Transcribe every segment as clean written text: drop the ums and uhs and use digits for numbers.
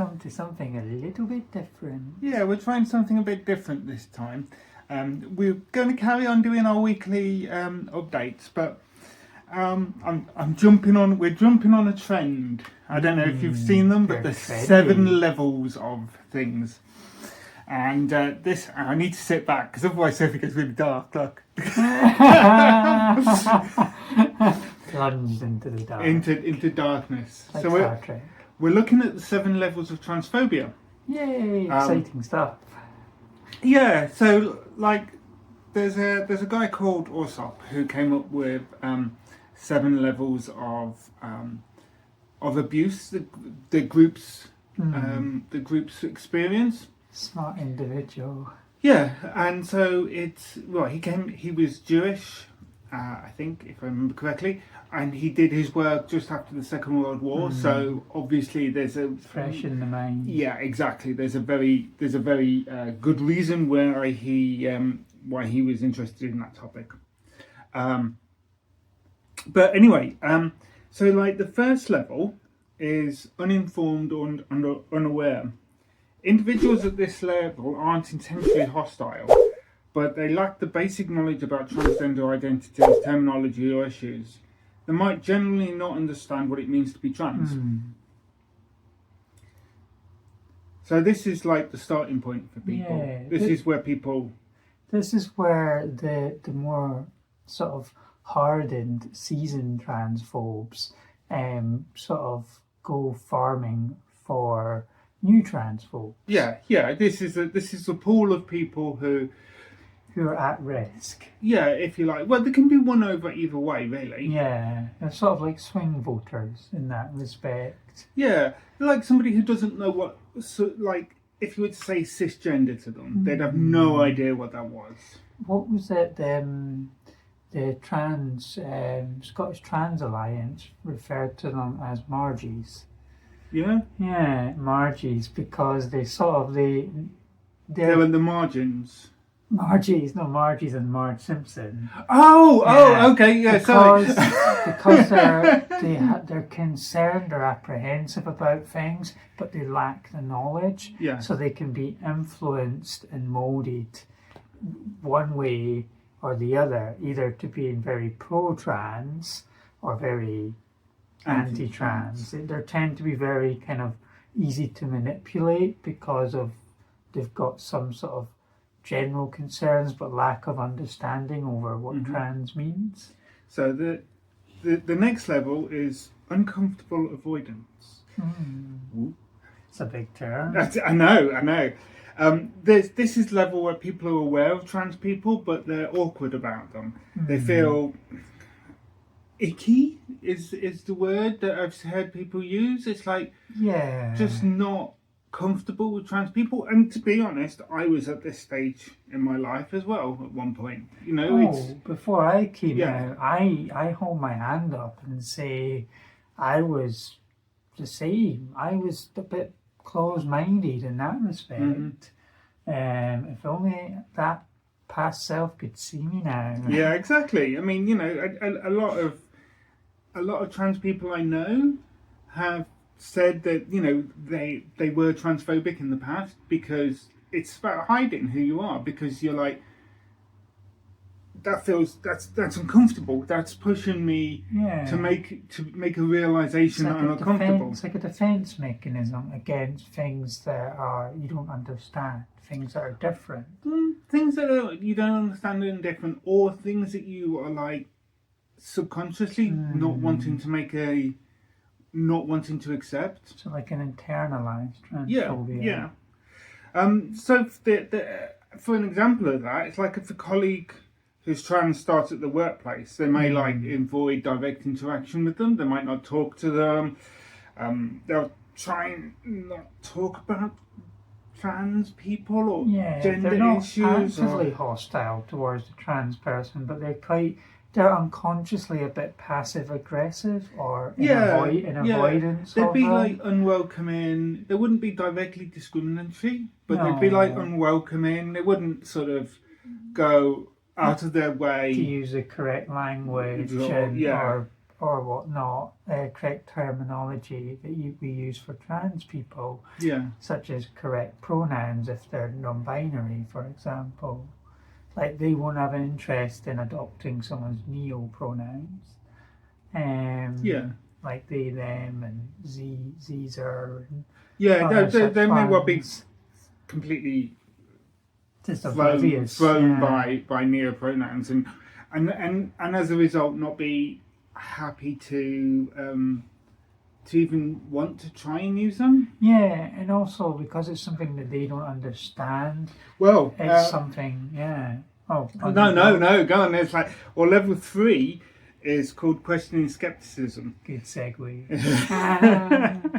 welcome to something a little bit different. Yeah, we're trying something a bit different this time. We're going to carry on doing our weekly updates, but I'm jumping on. We're jumping on a trend. I don't know if you've seen them, but there's 7 levels of things. And this, I need to sit back because otherwise everything gets really dark. Look. Plunged into the dark. Into darkness. Like so Star Trek. we're looking at the 7 levels of transphobia. Yay! Exciting stuff. Yeah. So like, there's a guy called Orsop who came up with 7 levels of abuse the groups experience. Smart individual. Yeah, and so he was Jewish, I think, if I remember correctly, and he did his work just after the Second World War. So obviously there's a fresh in the mind. Yeah, exactly. There's a very good reason why he was interested in that topic. But anyway, so like the first level is uninformed or unaware. Individuals at this level aren't intentionally hostile, but they lack the basic knowledge about transgender identities, terminology or issues. They might generally not understand what it means to be trans. So this is like the starting point for people. Yeah, this is where the more sort of hardened, seasoned transphobes sort of go farming for new transphobes. Yeah. This is a pool of people who are at risk. Yeah, if you like. Well, they can be won over either way, really. Yeah, they're sort of like swing voters in that respect. Yeah, like somebody who doesn't know what. So, like, if you were to say cisgender to them, they'd have no idea what that was. What was it? The Scottish Trans Alliance referred to them as Margies. Yeah? Yeah, Margies, because they sort of they're in the margins. Margies and Marge Simpson. Okay, yeah, sorry. Because they're concerned or apprehensive about things, but they lack the knowledge. Yeah. So they can be influenced and molded one way or the other, either to being very pro-trans or very anti-trans. They tend to be very kind of easy to manipulate because they've got some sort of general concerns but lack of understanding over what trans means. So the next level is uncomfortable avoidance. It's a big term. I know. This is level where people are aware of trans people, but they're awkward about them. They feel icky is the word that I've heard people use. It's like just not comfortable with trans people. And to be honest, I was at this stage in my life as well at one point. You know, before I came out, I hold my hand up and say I was the same. I was a bit close-minded in that respect. If only that past self could see me now. Yeah, exactly. I mean, you know, a lot of trans people I know have said that, you know, they were transphobic in the past because it's about hiding who you are, because you're like, that's uncomfortable. That's pushing me to make a realization that I'm uncomfortable. It's like a defense mechanism against things that you don't understand, things that are different. Things that you don't understand and different, or things that you are like subconsciously not wanting to accept. So like an internalized transphobia. Yeah. So for an example of that, it's like if a colleague who's trans starts at the workplace, they may like avoid direct interaction with them. They might not talk to them. They'll try and not talk about trans people or gender they're not issues. Actively hostile towards the trans person, but they're unconsciously a bit passive aggressive or in avoidance. They'd be like unwelcoming. They wouldn't be directly discriminatory, but they'd be like unwelcoming. They wouldn't sort of go out of their way to use the correct language or or whatnot, correct terminology that we use for trans people, such as correct pronouns if they're non-binary, for example. Like they won't have an interest in adopting someone's neo-pronouns. Like they, them, and Zer. And they may well be completely just thrown by neo-pronouns and as a result not be happy to even want to try and use them. Yeah, and also because it's something that they don't understand. Well, it's something. Yeah. Oh no. Go on. It's like, level 3 is called questioning scepticism. Good segue.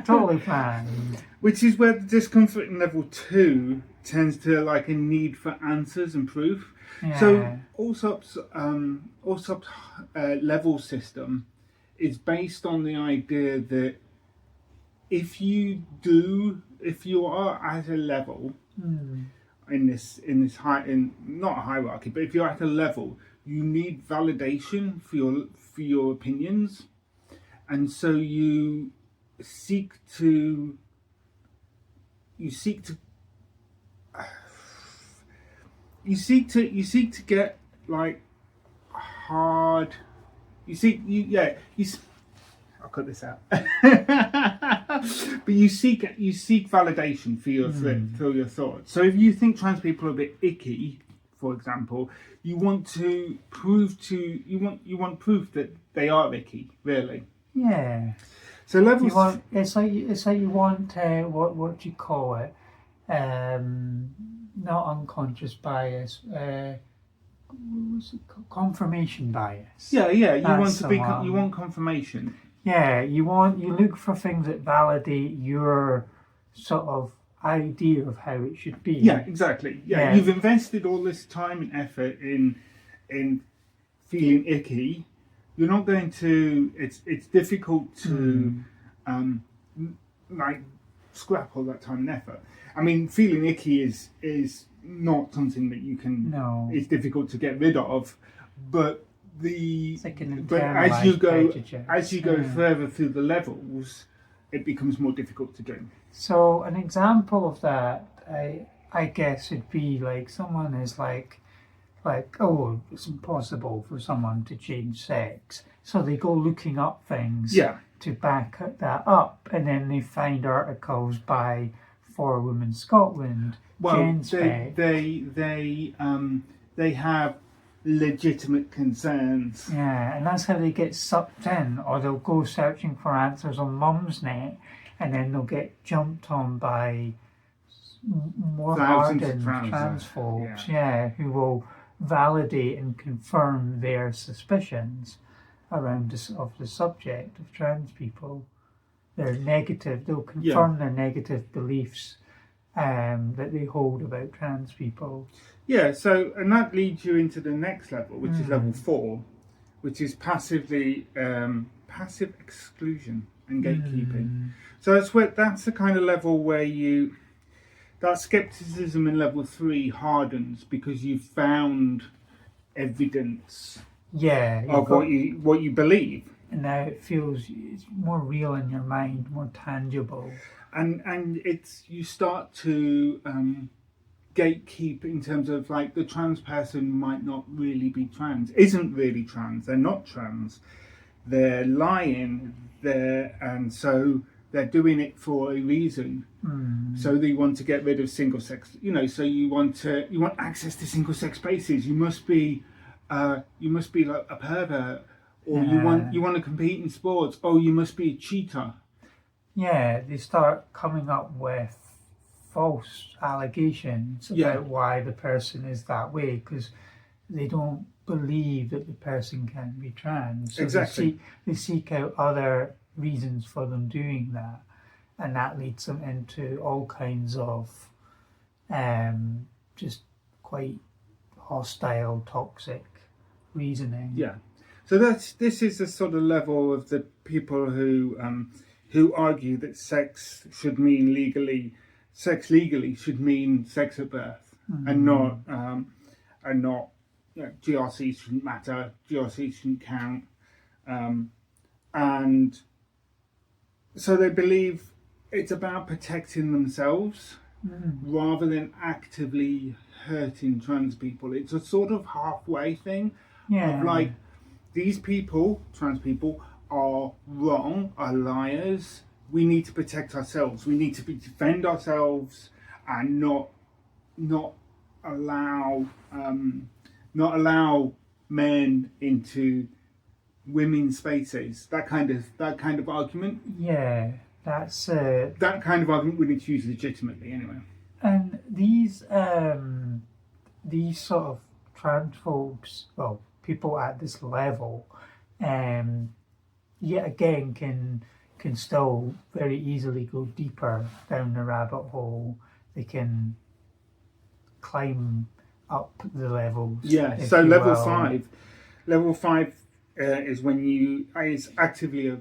Totally planned. Which is where the discomfort in level 2 tends to like a need for answers and proof. Yeah. So Allsop's level system is based on the idea that if you are at a level in this not a hierarchy, but if you're at a level, you need validation for your opinions, and so you seek to get like hard. I'll cut this out. But you seek validation for your thoughts. So if you think trans people are a bit icky, for example, you want proof that they are icky, really. Yeah. So levels. It's like you want what do you call it? Not unconscious bias. What's it called? Confirmation bias. Yeah. You want confirmation. Yeah, you look for things that validate your sort of idea of how it should be. Yeah, exactly. Yeah. You've invested all this time and effort in feeling icky. You're not going to. It's difficult to like scrap all that time and effort. I mean, feeling icky is not something that you can. No. It's difficult to get rid of, but as you go further through the levels, it becomes more difficult to do. So an example of that, I guess, would be like someone is like, oh, it's impossible for someone to change sex, so they go looking up things to back that up, and then they find articles by For Women Scotland. Well, they have legitimate concerns. Yeah, and that's how they get sucked in, or they'll go searching for answers on Mumsnet, and then they'll get jumped on by more hardened transphobes, who will validate and confirm their suspicions around the subject of trans people. They'll confirm their negative beliefs that they hold about trans people. Yeah, and that leads you into the next level, which is level 4, which is passive exclusion and gatekeeping. So that's the kind of level where that skepticism in level 3 hardens because you've found evidence of what you believe. And now it's more real in your mind, more tangible. And you start to gatekeep in terms of like the trans person might not really be trans, isn't really trans, they're not trans, they're lying, and so they're doing it for a reason. So they want to get rid of single sex, so you want access to single sex spaces. You must be like a pervert, or you want to compete in sports. Oh, you must be a cheater. Yeah, they start coming up with false allegations about why the person is that way because they don't believe that the person can be trans. So exactly. They seek out other reasons for them doing that, and that leads them into all kinds of just quite hostile, toxic reasoning. Yeah. So this is the sort of level of the people who argue that sex legally should mean sex at birth, and not GRC shouldn't matter, GRC shouldn't count, and so they believe it's about protecting themselves rather than actively hurting trans people. It's a sort of halfway thing of like, these people, trans people, are wrong, are liars. We need to protect ourselves. We need to defend ourselves and not allow men into women's spaces. That kind of argument. Yeah, that's That kind of argument we need to use legitimately anyway. and these sort of transphobes, well, people at this level, yet again can still very easily go deeper down the rabbit hole. They can climb up the levels. Yeah. if So you level will. 5. Level 5 is when is actively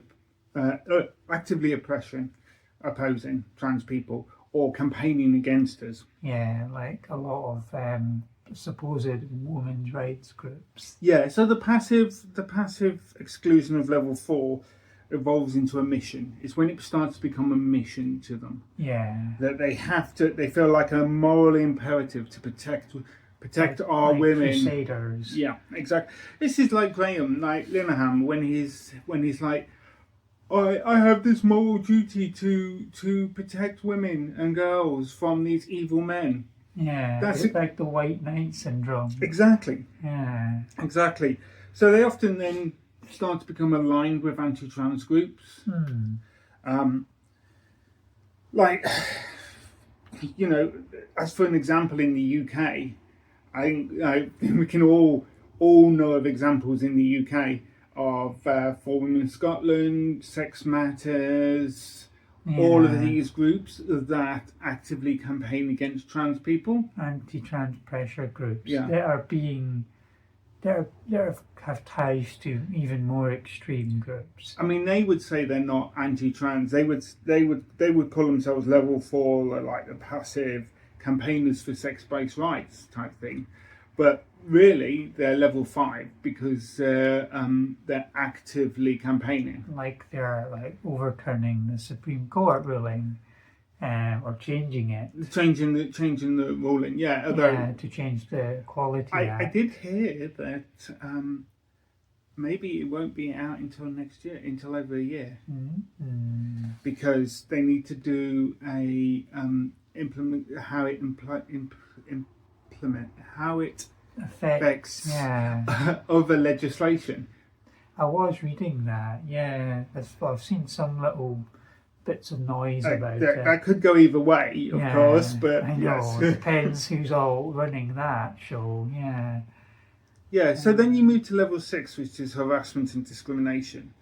opposing trans people or campaigning against us. Yeah, like a lot of supposed women's rights groups. Yeah, so the passive exclusion of level 4 evolves into a mission. It's when it starts to become a mission to them. Yeah. That they feel like a moral imperative to protect our like women. Crusaders. Yeah, exactly. This is like Graham, like Linehan, when he's like, I have this moral duty to protect women and girls from these evil men. Yeah, That's it's like the white knight syndrome. Exactly. Yeah. Exactly. So they often then start to become aligned with anti-trans groups. Like, you know, as for an example in the UK, I think we can all know of examples in the UK of For Women in Scotland, Sex Matters, all of these groups that actively campaign against trans people. Anti-trans pressure groups. Yeah. That are being, that have ties to even more extreme groups. I mean, they would say they're not anti-trans. They would call themselves level 4, like the passive campaigners for sex-based rights type thing. But really, they're level 5 because they're actively campaigning. Like they're like overturning the Supreme Court ruling, or changing it. Changing the ruling, yeah. Although to change the Equality Act. I did hear that maybe it won't be out until next year, until over a year, because they need to do a implement how it affects other legislation. I was reading that. Yeah, I've seen some little bits of noise about it. That could go either way, of course, but I know. yes. It depends who's all running that show. Yeah. Yeah, so then you move to level 6, which is harassment and discrimination,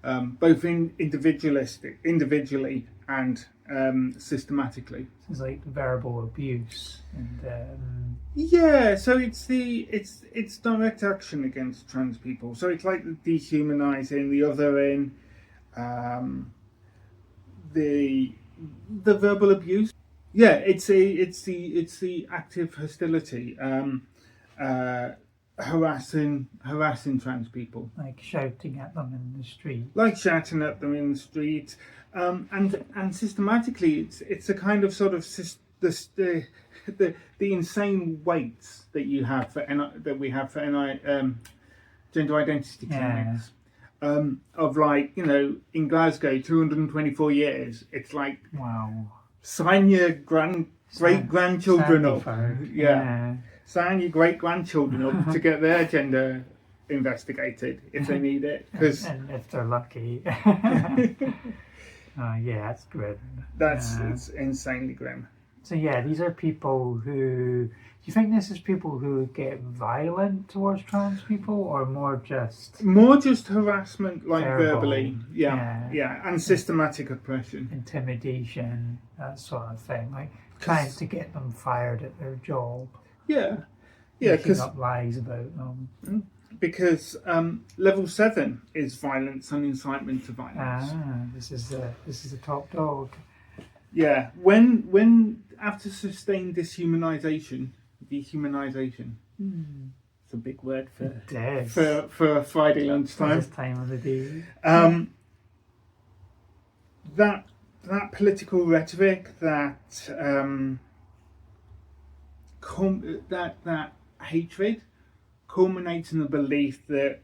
both individually and systematically. It's like verbal abuse and yeah, so it's direct action against trans people. So it's like dehumanizing, the othering, the verbal abuse. Yeah, it's the active hostility. Harassing trans people, like shouting at them in the street, and systematically it's a kind of sort of the insane weights that you have for we have for gender identity clinics, of like, you know, in Glasgow 224 years, it's like, wow, sign your great grandchildren up, sign your great-grandchildren up to get their gender investigated if they need it. And if they're lucky. Yeah, it's grim. It's insanely grim. So yeah, these are people who... Do you think this is people who get violent towards trans people, or more just harassment, like verbal, verbally? Yeah, and systematic oppression. Intimidation, that sort of thing. Like trying to get them fired at their job. Yeah, making up lies about them. Because level 7 is violence and incitement to violence. This is the top dog. Yeah, when after sustained dehumanization. So a big word for It does. for Friday This lunchtime. time of the day. That political rhetoric, that that hatred culminates in the belief that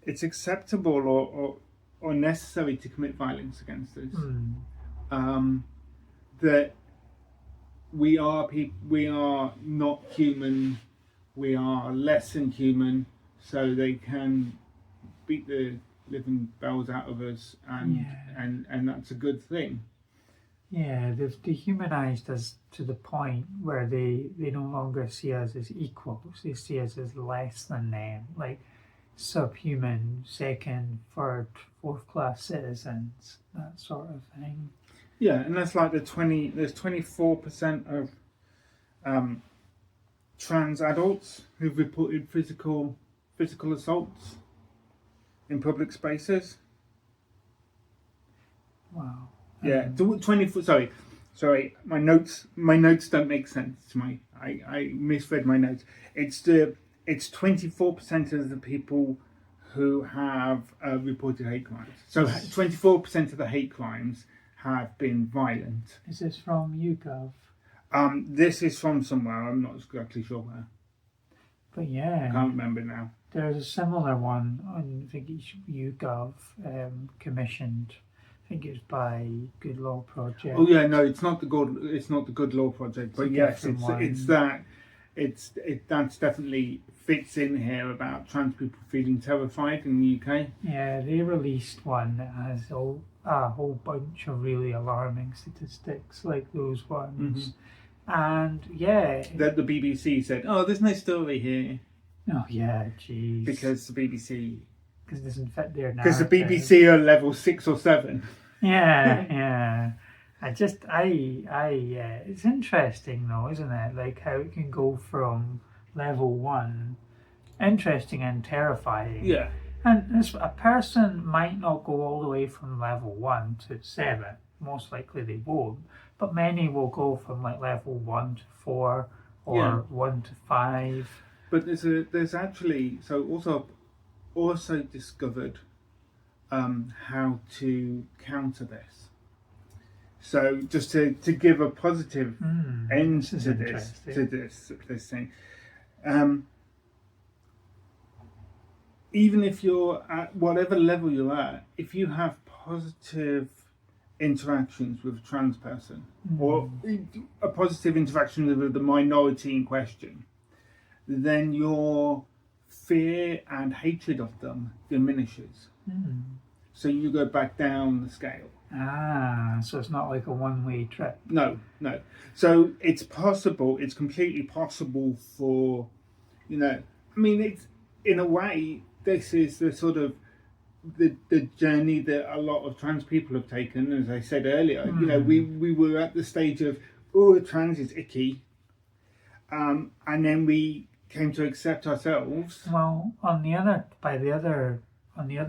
it's acceptable or necessary to commit violence against us. That we are not human, we are less than human, so they can beat the living bells out of us, and that's a good thing. Yeah, they've dehumanized us to the point where they no longer see us as equals. They see us as less than them, like subhuman, second, third, fourth class citizens, that sort of thing. Yeah, and that's like there's 24% of trans adults who've reported physical assaults in public spaces. Wow. Yeah, 24. Sorry. My notes don't make sense to me. I misread my notes. It's 24% of the people who have reported hate crimes. So 24% of the hate crimes have been violent. Is this from YouGov? This is from somewhere. I'm not exactly sure where. But yeah, I can't remember now. there's a similar one on, I think it's YouGov, commissioned. I think it's by Good Law Project. Oh yeah, no, it's not the Good Law Project, but yes, that's definitely fits in here about trans people feeling terrified in the UK. Yeah, they released one that has a whole bunch of really alarming statistics like those ones. And yeah, That the BBC said, "Oh, there's no story here." Oh yeah, jeez. Because the BBC. Because it doesn't fit their narrative. Because the BBC are level 6 or 7. Yeah. It's interesting though, isn't it? Like how it can go from level 1, interesting and terrifying. Yeah. And a person might not go all the way from level 1 to 7. Most likely they won't. But many will go from like level 1 to 4 or 1 to 5. But there's actually also discovered how to counter this. So just to give a positive end to this thing. Even if you're at whatever level you're at, if you have positive interactions with a trans person or a positive interaction with the minority in question, then your fear and hatred of them diminishes. So you go back down the scale. So it's not like a one-way trip. No. So it's possible, it's completely possible for, it's, in a way, this is the sort of the journey that a lot of trans people have taken. As I said earlier, we were at the stage of, trans is icky. And then we came to accept ourselves. Well, on the other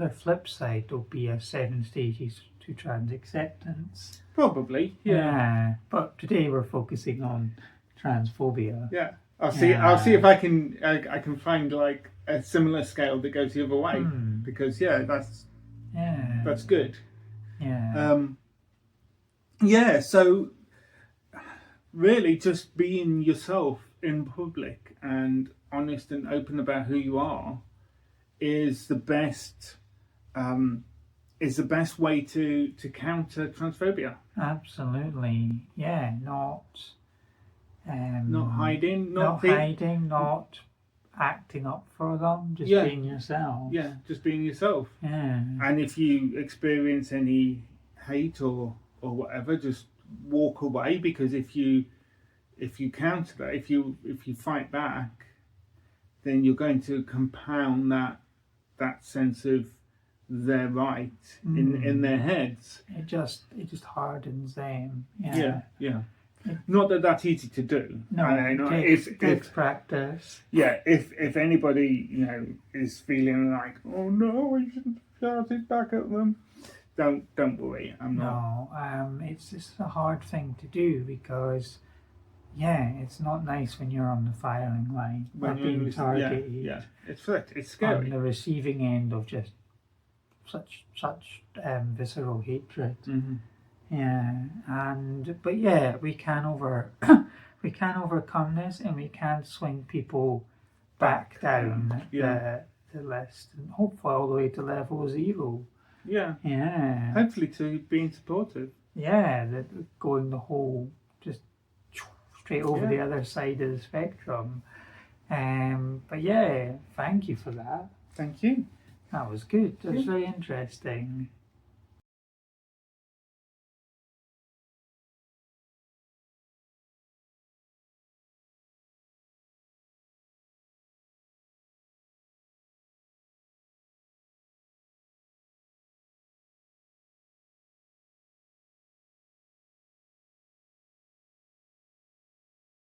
flip side, there'll be a 7 stages to trans acceptance. Probably, yeah. But today we're focusing on transphobia. Yeah, I'll see if I can find like a similar scale that goes the other way, because that's good. So really just being yourself in public and honest and open about who you are is the best way to counter transphobia. Absolutely. Not hiding, not acting up for them, just being yourself. Yeah, just being yourself. Yeah. And if you experience any hate or whatever, just walk away, because if you counter that, if you fight back, then you're going to compound that sense of they're right in their heads. It just hardens them. Yeah. Not that that's easy to do. No, if practice. Yeah, if anybody is feeling like, oh no, I shouldn't shout it back at them, don't worry. I'm not. No, it's just a hard thing to do, because yeah, it's not nice when you're on the firing line or When being targeted yeah, it's on scary. the receiving end of just such visceral hatred. Mm-hmm. Yeah, and but yeah, we can we can overcome this, and we can swing people back down Yeah. the list, and hopefully all the way to level 0. Yeah. Yeah, Hopefully to being supportive. yeah, going the whole just straight over the Yeah. other side of the spectrum. But yeah, thank you for that. Thank you. That was good. That was very interesting.